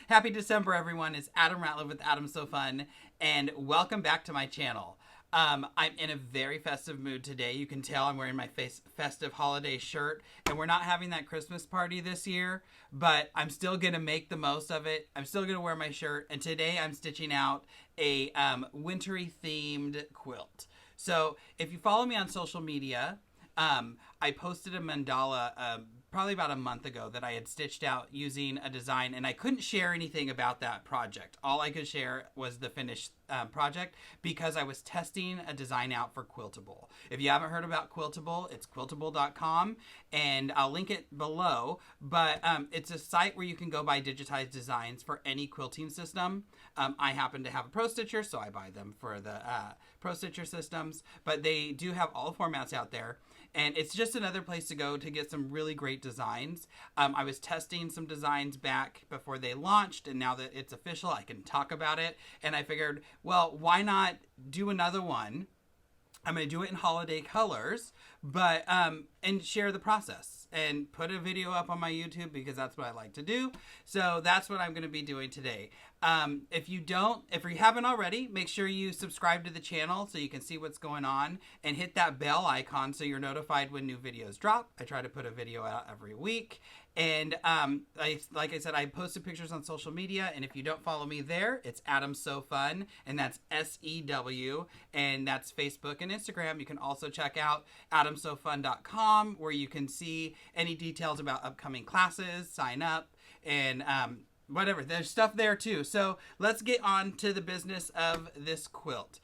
Happy December, everyone. It's Adam Ratliff with Adam So Fun, and welcome back to my channel. I'm in a very festive mood today. You can tell I'm wearing my festive holiday shirt, and we're not having that Christmas party this year, but I'm still going to make the most of it. I'm still going to wear my shirt, and today I'm stitching out a wintry themed quilt. So if you follow me on social media, I posted a mandala probably about a month ago that I had stitched out using a design, and I couldn't share anything about that project. All I could share was the finished project because I was testing a design out for Quiltable. If you haven't heard about Quiltable, it's quiltable.com, and I'll link it below, but it's a site where you can go buy digitized designs for any quilting system. I happen to have a Pro Stitcher, so I buy them for the Pro Stitcher systems, but they do have all formats out there. And it's just another place to go to get some really great designs. I was testing some designs back before they launched, and now that it's official, I can talk about it. And I figured, well, why not do another one? I'm going to do it in holiday colors, but and share the process and put a video up on my YouTube because that's what I like to do. So that's what I'm going to be doing today. If you haven't already, make sure you subscribe to the channel so you can see what's going on, and hit that bell icon so you're notified when new videos drop. I try to put a video out every week. And like I said, I posted pictures on social media, and if you don't follow me there, it's Adam So Fun, and that's SEW, and that's Facebook and Instagram. You can also check out adamsofun.com, where you can see any details about upcoming classes, sign up, and whatever. There's stuff there too. So let's get on to the business of this quilt.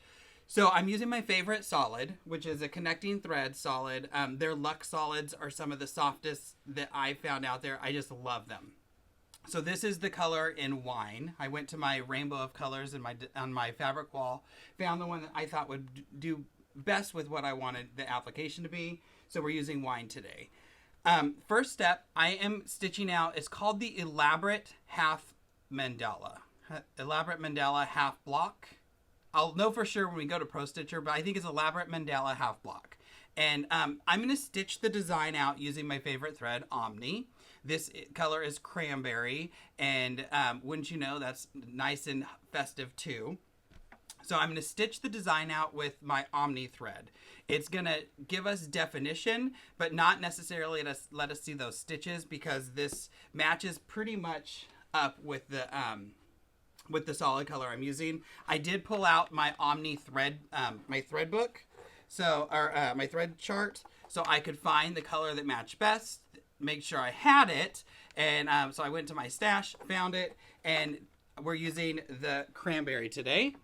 So I'm using my favorite solid, which is a connecting thread solid. Their Luxe solids are some of the softest that I found out there. I just love them. So this is the color in wine. I went to my rainbow of colors on my fabric wall, found the one that I thought would do best with what I wanted the application to be. So we're using wine today. First step, I am stitching out, it's called the Elaborate Half Mandala. Elaborate Mandala Half Block. I'll know for sure when we go to Pro Stitcher, but I think it's Elaborate Mandala Half Block. And I'm going to stitch the design out using my favorite thread, Omni. This color is Cranberry, and wouldn't you know, that's nice and festive too. So I'm going to stitch the design out with my Omni thread. It's going to give us definition, but not necessarily let us see those stitches, because this matches pretty much up with the solid color I'm using. I did pull out my Omni thread, my thread book, my thread chart, so I could find the color that matched best, make sure I had it, and so I went to my stash, found it, and we're using the Cranberry today.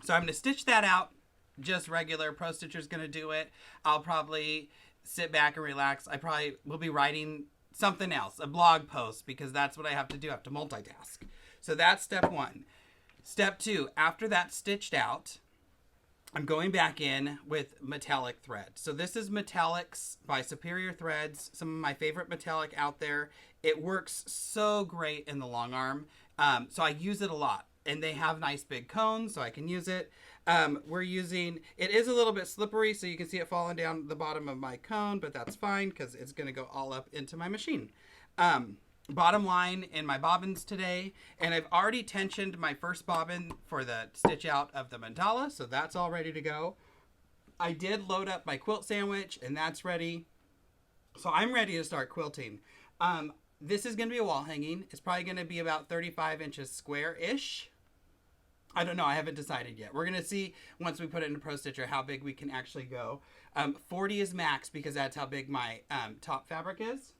So I'm going to stitch that out just regular. Pro Stitcher's going to do it. I'll probably sit back and relax. I probably will be writing something else, a blog post, because that's what I have to do. I have to multitask. So that's step one. Step two, after that's stitched out, I'm going back in with metallic thread. So this is Metallics by Superior Threads, some of my favorite metallic out there. It works so great in the long arm, so I use it a lot. And they have nice big cones, so I can use it. It is a little bit slippery, so you can see it falling down the bottom of my cone, but that's fine because it's going to go all up into my machine. Bottom line in my bobbins today, and I've already tensioned my first bobbin for the stitch out of the mandala, so that's all ready to go. I did load up my quilt sandwich, and that's ready. So I'm ready to start quilting. This is going to be a wall hanging. It's probably going to be about 35 inches square-ish. I don't know. I haven't decided yet. We're going to see once we put it into Pro Stitcher how big we can actually go. 40 is max because that's how big my top fabric is.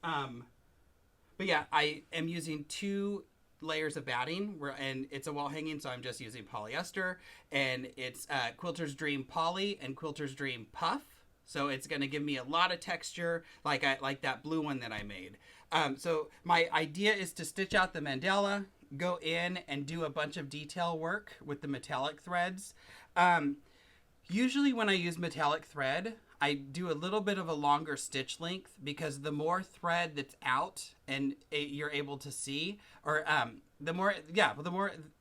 But yeah, I am using 2 layers of batting, and it's a wall hanging, so I'm just using polyester. And it's Quilter's Dream Poly and Quilter's Dream Puff. So it's going to give me a lot of texture, like that blue one that I made. So my idea is to stitch out the mandala, go in and do a bunch of detail work with the metallic threads. Usually when I use metallic thread, I do a little bit of a longer stitch length, because the more thread that's out and you're able to see, or the more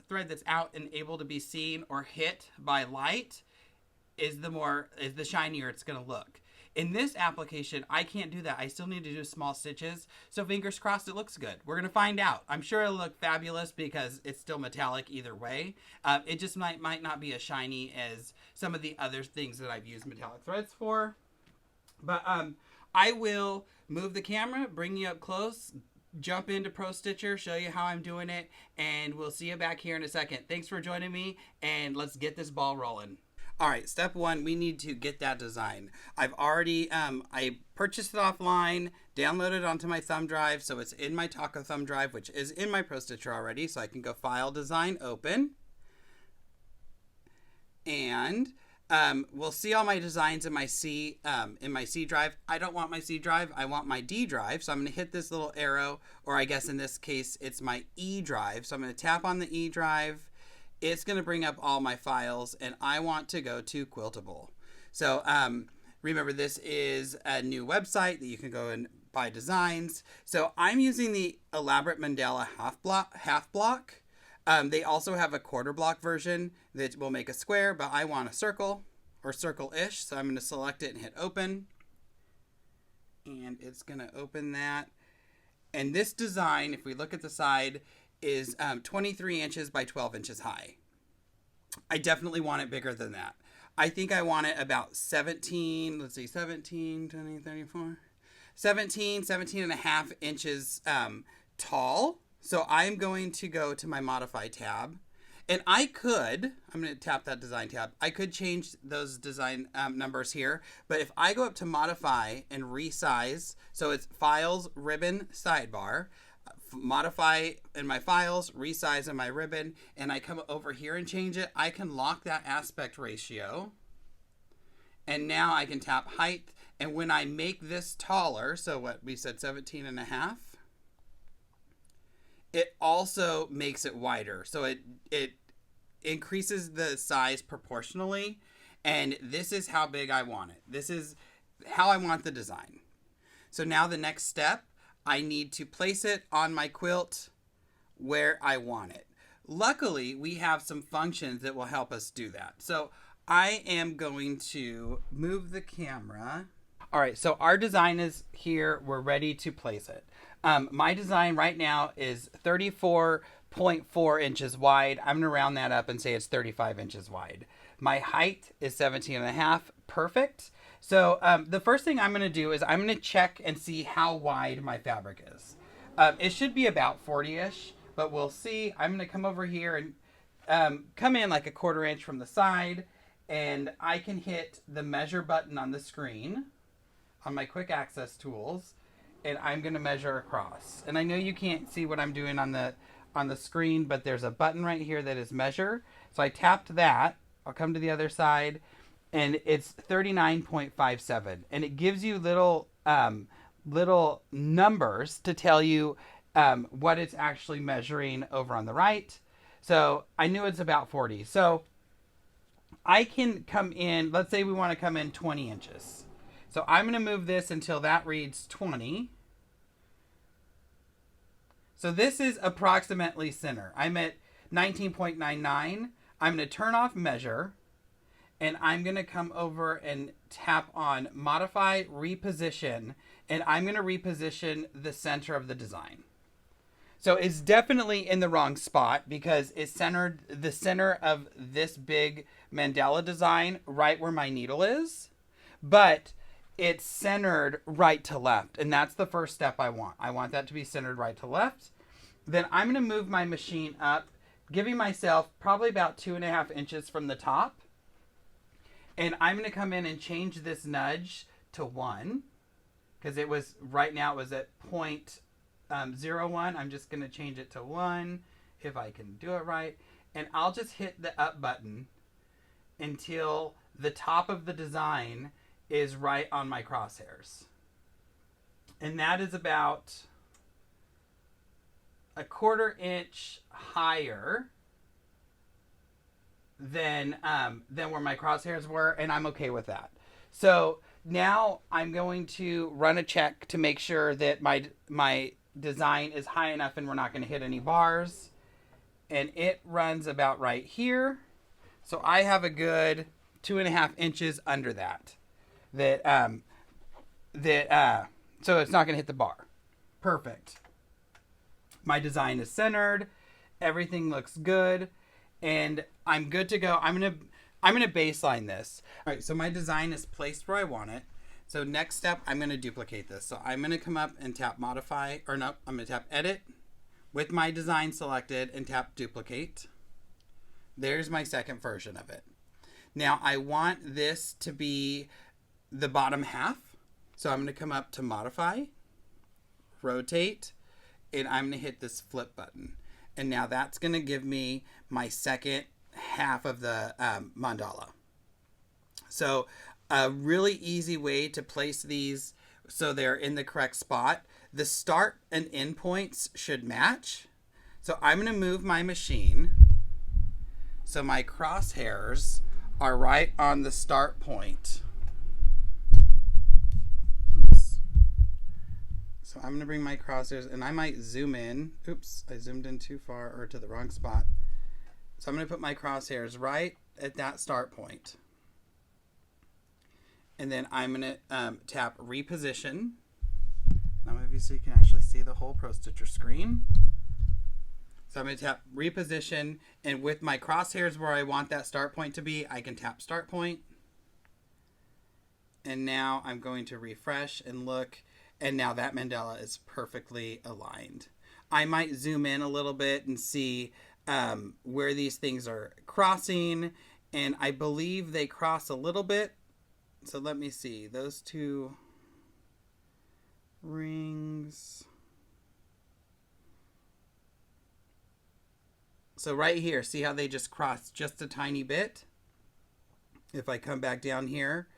thread that's out and able to be seen or hit by light, is the shinier it's going to look. In this application, I can't do that. I still need to do small stitches. So fingers crossed it looks good. We're going to find out. I'm sure it'll look fabulous because it's still metallic either way. It just might not be as shiny as some of the other things that I've used metallic threads for. But I will move the camera, bring you up close, jump into Pro Stitcher, show you how I'm doing it, and we'll see you back here in a second. Thanks for joining me, and let's get this ball rolling. All right, step one, we need to get that design. I've already, I purchased it offline, downloaded it onto my thumb drive, so it's in my Taco thumb drive, which is in my Pro Stitcher already, so I can go File, Design, Open. And we'll see all my designs in my C drive. I don't want my C drive, I want my D drive, so I'm going to hit this little arrow, or I guess in this case, it's my E drive. So I'm going to tap on the E drive. It's going to bring up all my files, and I want to go to Quiltable. So remember, this is a new website that you can go and buy designs. So I'm using the elaborate Mandala half block. They also have a quarter block version that will make a square, but I want a circle or circle-ish. So I'm going to select it and hit open. And it's going to open that. And this design, if we look at the side, is 23 inches by 12 inches high. I definitely want it bigger than that. I think I want it about 17 and a half inches tall. So I'm going to go to my Modify tab. And I'm going to tap that Design tab. I could change those design numbers here. But if I go up to Modify and Resize, so it's Files, Ribbon, Sidebar, Modify in my files, resize in my ribbon, and I come over here and change it, I can lock that aspect ratio. And now I can tap height. And when I make this taller, so what we said 17 and a half, it also makes it wider. So it increases the size proportionally. And this is how big I want it. This is how I want the design. So now the next step, I need to place it on my quilt where I want it. Luckily, we have some functions that will help us do that. So I am going to move the camera. All right, so our design is here. We're ready to place it. My design right now is 34.4 inches wide. I'm gonna round that up and say it's 35 inches wide. My height is 17 and a half, perfect. So the first thing I'm going to do is I'm going to check and see how wide my fabric is. It should be about 40-ish, but we'll see. I'm going to come over here and come in like a 1/4 inch from the side, and I can hit the measure button on the screen on my quick access tools, and I'm going to measure across. And I know you can't see what I'm doing on the screen, but there's a button right here that is measure. So I tapped that. I'll come to the other side. And it's 39.57, and it gives you little numbers to tell you what it's actually measuring over on the right. So I knew it's about 40. So I can come in, let's say we want to come in 20 inches. So I'm going to move this until that reads 20. So this is approximately center. I'm at 19.99. I'm going to turn off measure. And I'm going to come over and tap on Modify, Reposition, and I'm going to reposition the center of the design. So it's definitely in the wrong spot because it's centered the center of this big mandala design right where my needle is, but it's centered right to left, and that's the first step I want. I want that to be centered right to left. Then I'm going to move my machine up, giving myself probably about 2.5 inches from the top. And I'm going to come in and change this nudge to 1 because it was right now it was at 0.01. I'm just going to change it to 1 if I can do it right. And I'll just hit the up button until the top of the design is right on my crosshairs. And that is about 1/4 inch higher than where my crosshairs were, and I'm okay with that. So now I'm going to run a check to make sure that my design is high enough and we're not going to hit any bars. And it runs about right here. So I have a good 2.5 inches under that that so it's not going to hit the bar. Perfect. My design is centered. Everything looks good, and I'm good to go. I'm gonna baseline this. All right, so my design is placed where I want it. So next step, I'm gonna duplicate this. So I'm gonna come up and tap modify, or no, I'm gonna tap edit with my design selected and tap duplicate. There's my second version of it. Now I want this to be the bottom half. So I'm gonna come up to modify, rotate, and I'm gonna hit this flip button. And now that's gonna give me my second half of the mandala. So a really easy way to place these so they're in the correct spot. The start and end points should match. So I'm gonna move my machine so my crosshairs are right on the start point. Oops. So I'm gonna bring my crosshairs, and I might zoom in. Oops, I zoomed in too far or to the wrong spot. So I'm gonna put my crosshairs right at that start point. And then I'm gonna tap reposition. And I'm gonna so you can actually see the whole Pro Stitcher screen. So I'm gonna tap reposition, and with my crosshairs where I want that start point to be, I can tap start point. And now I'm going to refresh and look, and now that mandala is perfectly aligned. I might zoom in a little bit and see where these things are crossing, and I believe they cross a little bit. So let me see, those two rings. So right here, see how they just cross just a tiny bit? If I come back down here,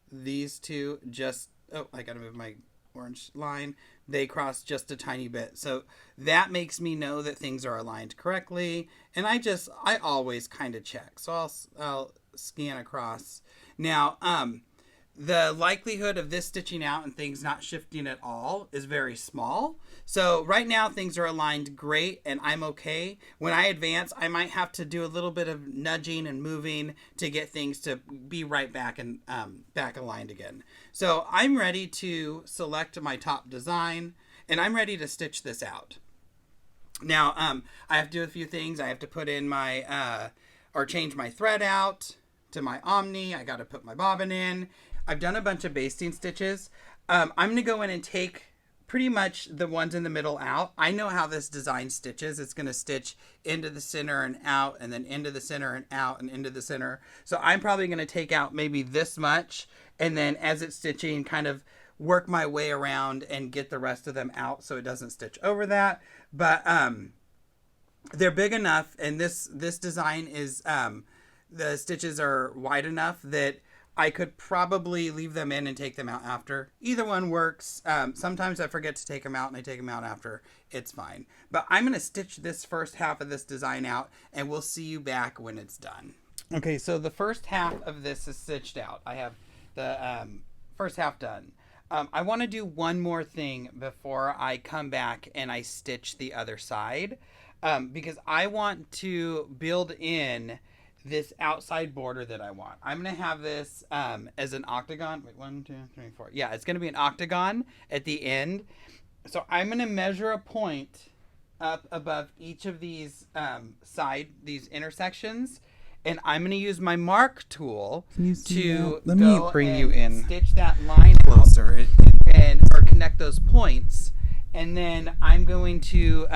these two just, oh, I gotta move my orange line. They cross just a tiny bit. So that makes me know that things are aligned correctly. And I always kind of check. So I'll scan across. Now, the likelihood of this stitching out and things not shifting at all is very small. So right now things are aligned great and I'm okay. When I advance, I might have to do a little bit of nudging and moving to get things to be right back and back aligned again. So I'm ready to select my top design and I'm ready to stitch this out. Now I have to do a few things. I have to put in my or change my thread out to my Omni. I got to put my bobbin in. I've done a bunch of basting stitches. I'm going to go in and take pretty much the ones in the middle out. I know how this design stitches. It's going to stitch into the center and out, and then into the center and out and into the center. So I'm probably going to take out maybe this much, and then as it's stitching, kind of work my way around and get the rest of them out so it doesn't stitch over that. But they're big enough, and this design is, the stitches are wide enough that I could probably leave them in and take them out after. Either one works. Sometimes I forget to take them out and I take them out after. It's fine. But I'm going to stitch this first half of this design out and we'll see you back when it's done. Okay, so the first half of this is stitched out. I have the first half done. I want to do one more thing before I come back and I stitch the other side. Because I want to build in this outside border that I want. I'm going to have this as an octagon. Wait, 1, 2, 3, 4. Yeah, it's going to be an octagon at the end. So I'm going to measure a point up above each of these these intersections. And I'm going to use my mark tool to stitch that line closer or connect those points. And then I'm going to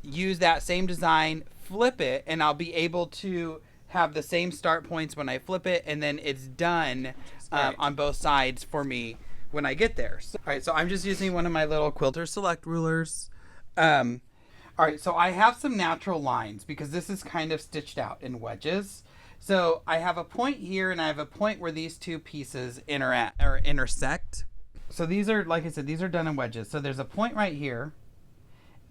use that same design, flip it, and I'll be able to have the same start points when I flip it, and then it's done on both sides for me when I get there. So, all right, so I'm just using one of my little Quilter Select rulers. All right, so I have some natural lines because this is kind of stitched out in wedges. So I have a point here, and I have a point where these two pieces intersect. So these are, like I said, these are done in wedges. So there's a point right here,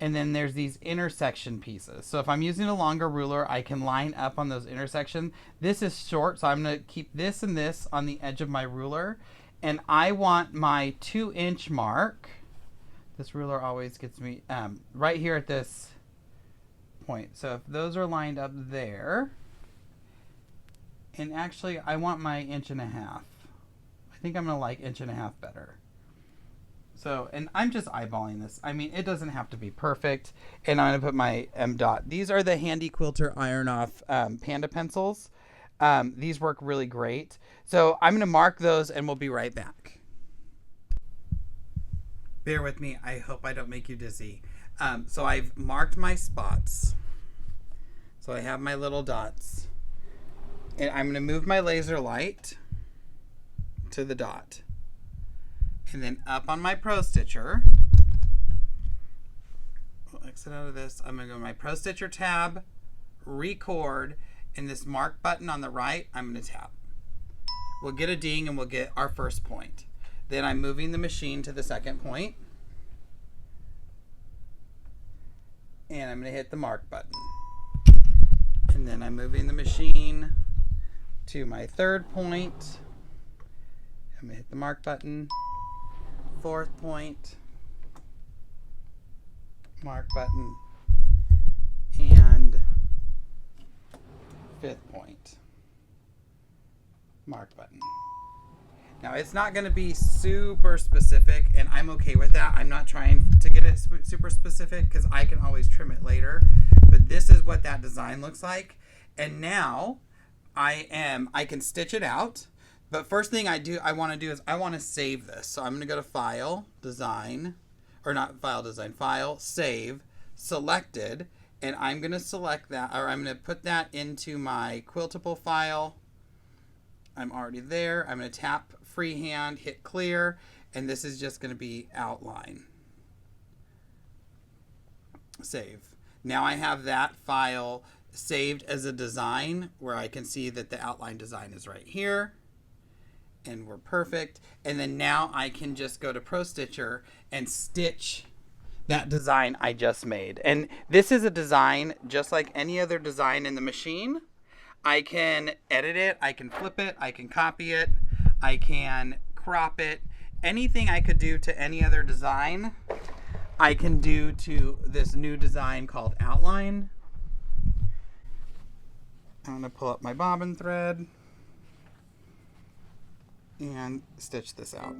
and then there's these intersection pieces. So if I'm using a longer ruler, I can line up on those intersections. This is short, so I'm going to keep this and this on the edge of my ruler. And I want my 2-inch mark. This ruler always gets me right here at this point. So if those are lined up there, and actually I want my 1.5 inches. I think I'm going to like 1.5 inches better. So, and I'm just eyeballing this. I mean, it doesn't have to be perfect. And I'm going to put my M dot. These are the Handy Quilter Iron Off Panda pencils. These work really great. So I'm going to mark those and we'll be right back. Bear with me. I hope I don't make you dizzy. So I've marked my spots. So I have my little dots. And I'm going to move my laser light to the dot. And then up on my Pro Stitcher, we'll exit out of this. I'm going to go to my Pro Stitcher tab, record, and this mark button on the right, I'm going to tap. We'll get a ding and we'll get our first point. Then I'm moving the machine to the second point. And I'm going to hit the mark button. And then I'm moving the machine to my third point. I'm going to hit the mark button. Fourth point, mark button, and fifth point, mark button. Now it's not going to be super specific, and I'm okay with that. I'm not trying to get it super specific because I can always trim it later, but this is what that design looks like. And now I can stitch it out. But first thing I want to do is I want to save this. So I'm going to go to File, Design, or not File, Design, File, Save, Selected, and I'm going to select that, or I'm going to put that into my Quiltable file. I'm already there. I'm going to tap freehand, hit Clear, and this is just going to be Outline. Save. Now I have that file saved as a design where I can see that the outline design is right here. And we're perfect. And then now I can just go to Pro Stitcher and stitch that design I just made. And this is a design just like any other design in the machine. I can edit it, I can flip it, I can copy it, I can crop it. Anything I could do to any other design, I can do to this new design called Outline. I'm going to pull up my bobbin thread and stitch this out.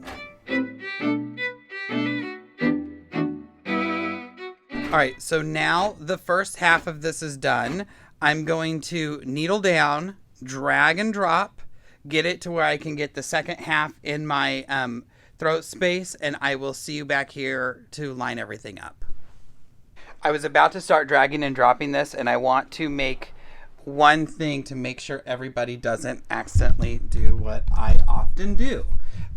Alright, so now the first half of this is done. I'm going to needle down, drag and drop, get it to where I can get the second half in my throat space, and I will see you back here to line everything up. I was about to start dragging and dropping this, and I want to make one thing to make sure everybody doesn't accidentally do what I often do.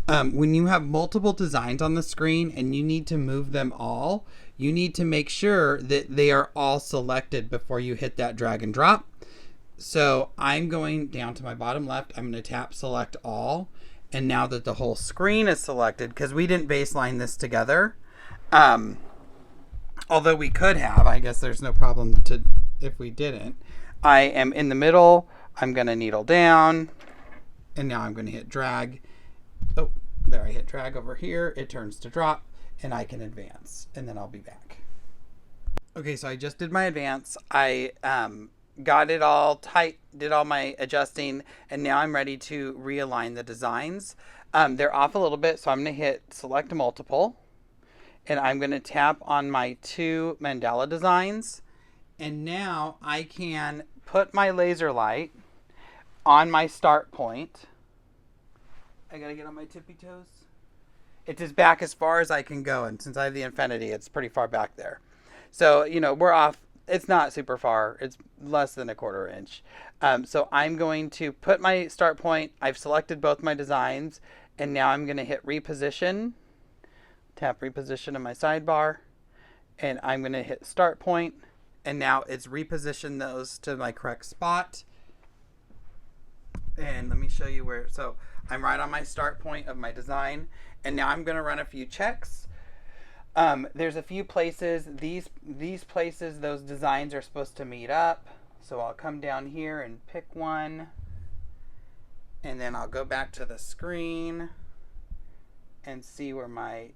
When you have multiple designs on the screen and you need to move them all, you need to make sure that they are all selected before you hit that drag and drop. So I'm going down to my bottom left. I'm going to tap select all. And now that the whole screen is selected, because we didn't baseline this together, although we could have, I guess there's no problem if we didn't. I am in the middle. I'm going to needle down. And now I'm going to hit drag. Oh, there, I hit drag over here. It turns to drop. And I can advance. And then I'll be back. Okay, so I just did my advance. I got it all tight, did all my adjusting. And now I'm ready to realign the designs. They're off a little bit, so I'm going to hit select multiple. And I'm going to tap on my 2 mandala designs. And now I can put my laser light on my start point. I gotta get on my tippy toes. It's as back as far as I can go, and since I have the Infinity, it's pretty far back there. So, you know, we're off. It's not super far. It's less than 1/4 inch. So I'm going to put my start point. I've selected both my designs, and now I'm going to hit reposition. Tap reposition on my sidebar, and I'm going to hit start point. And now it's repositioned those to my correct spot. And let me show you where. So I'm right on my start point of my design. And now I'm going to run a few checks. There's a few places. These places, those designs are supposed to meet up. So I'll come down here and pick one. And then I'll go back to the screen and see where my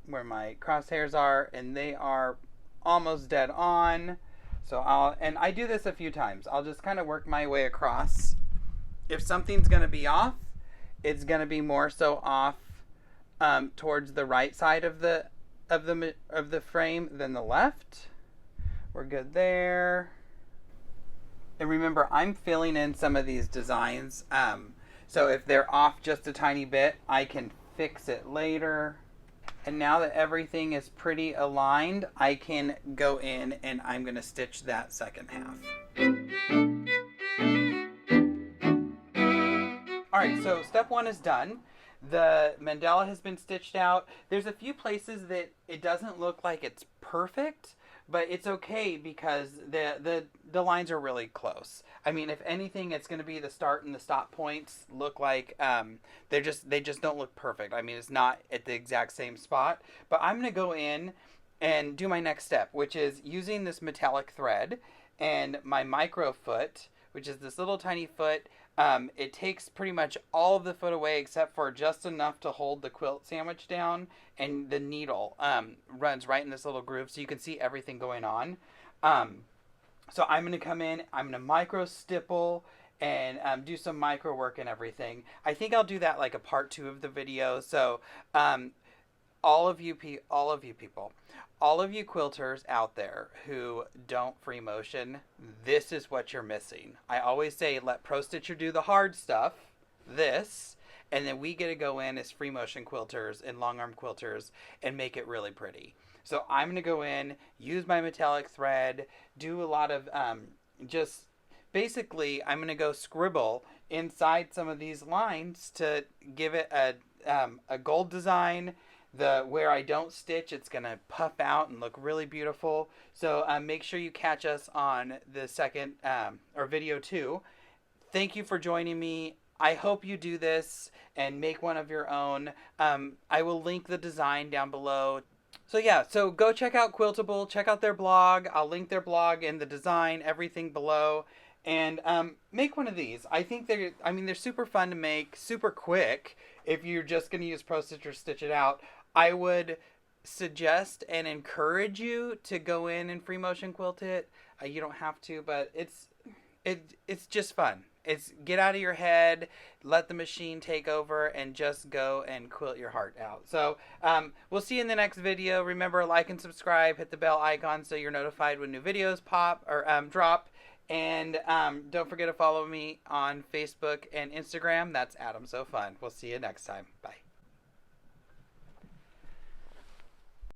crosshairs are. And they are almost dead on. So I do this a few times. I'll just kind of work my way across. If something's going to be off, it's going to be more so off towards the right side of the frame than the left. We're good there. And remember, I'm filling in some of these designs. So if they're off just a tiny bit, I can fix it later. And now that everything is pretty aligned, I can go in and I'm going to stitch that second half. Alright, so step 1 is done. The mandala has been stitched out. There's a few places that it doesn't look like it's perfect, but it's okay because the lines are really close. I mean, if anything, it's going to be the start and the stop points look like they just don't look perfect. I mean, it's not at the exact same spot, but I'm going to go in and do my next step, which is using this metallic thread and my micro foot, which is this little tiny foot. It takes pretty much all of the foot away except for just enough to hold the quilt sandwich down, and the needle runs right in this little groove so you can see everything going on. So I'm going to come in, I'm going to micro stipple and do some micro work and everything. I think I'll do that like a part 2 of the video. So all of you people, all of you quilters out there who don't free motion, this is what you're missing. I always say, let Pro Stitcher do the hard stuff, this, and then we get to go in as free motion quilters and long arm quilters and make it really pretty. So I'm going to go in, use my metallic thread, do a lot of just basically I'm going to go scribble inside some of these lines to give it a gold design. Where I don't stitch, it's going to puff out and look really beautiful. So make sure you catch us on the second or video 2. Thank you for joining me. I hope you do this and make one of your own. I will link the design down below. So yeah, so go check out Quiltable, check out their blog. I'll link their blog and the design, everything below. And make one of these. I think they're super fun to make, super quick. If you're just going to use Pro Stitcher, stitch it out. I would suggest and encourage you to go in and free motion quilt it. You don't have to, but it's just fun. It's get out of your head, let the machine take over, and just go and quilt your heart out. So we'll see you in the next video. Remember, like and subscribe, hit the bell icon so you're notified when new videos pop or drop. And don't forget to follow me on Facebook and Instagram. That's Adam So Fun. We'll see you next time. Bye.